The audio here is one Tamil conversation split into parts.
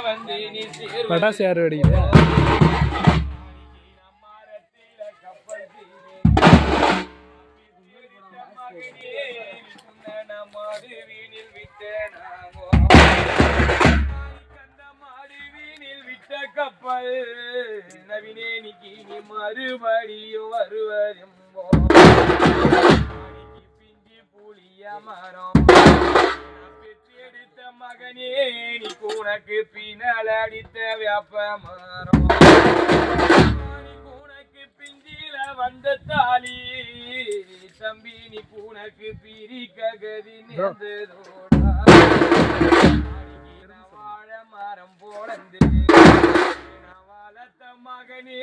வந்து நீ பட்டாசு யார் வெடிக்குது மாடுவீனில் விட்ட மாடுவீனில் விட்ட கப்பல் நவினேனிக்கு நீ மறுபடியும் வருவதெம்போ பிஞ்சி புளிய மரம் பெற்றெடுத்த மகனே நீ உனக்கு பின்னல் அடித்த வேப்ப மரம் உனக்கு பிஞ்சில வந்த தாலி தம்பி நீ பூனக்கு பிரிக்க கதி நேர்ந்ததோடா வாழ மரம் போலந்து வளர்த்த மகனே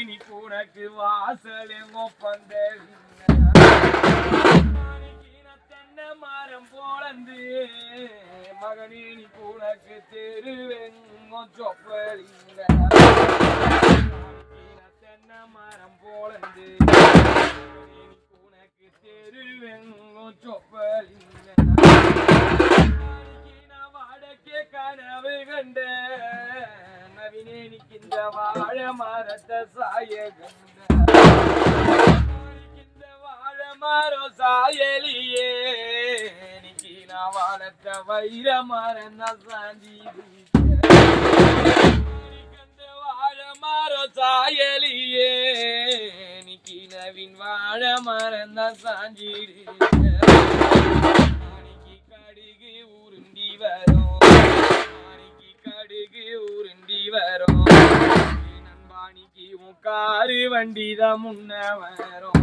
நீ பூனக்கு வாசல் ஒப்பந்த தென்னை மரம் போலந்து மகனே நீ பூனக்கு தெருவெங்கும் சொப்பலிங்க தென்னை மரம் போலந்து தெருவெங்கும் சொப்பலிங்க வாடக்கே கனவு கண்ட நவினேனிக்கு இந்த வாழ மரத்தை சாய கண்ட இந்த வாழ மரம் சாயலியே இன்னைக்கு நான் வளர்த்த வைர மரம் தான் சாஞ்சி இந்த வாழ மரம் சாயலியே நவின் வாழ மறந்தான் சாஞ்சிடு கடுகு உருண்டி வரும் கடுகு உருண்டி வரும் நண்பானிக்கு உன் காரு வண்டிதான் முன்ன வரும்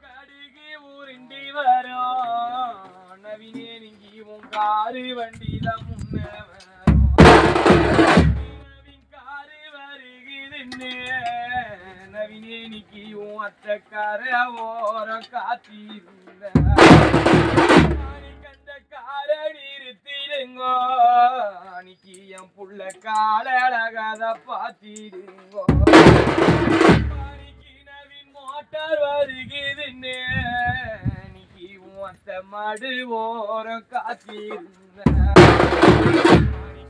கடுகு உருண்டி வரும் நவினே நீங்கி உன் காரு வண்டிதான் முன்ன வரும் நவின் காரு வருகுதுன்னு நவினேனிக்கு உன் அத்தக்கார ஓரம் காத்திருந்த கண்ட கார நிறுத்திடுங்கோ அன்னைக்கு என் புள்ள கால அழகாத பாத்திடுங்கோ அன்னைக்கு நவீன் மோட்டார் வருகுதுன்னு அன்னைக்கு உன் அத்த மடு ஓரம் காத்திருந்த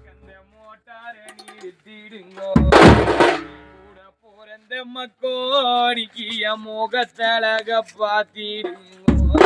கண்ட மோட்டார நிறுத்திடுங்கோ பிறந்த மக்கோடிக்கு என் முகத்தழக பாத்திடுங்கோ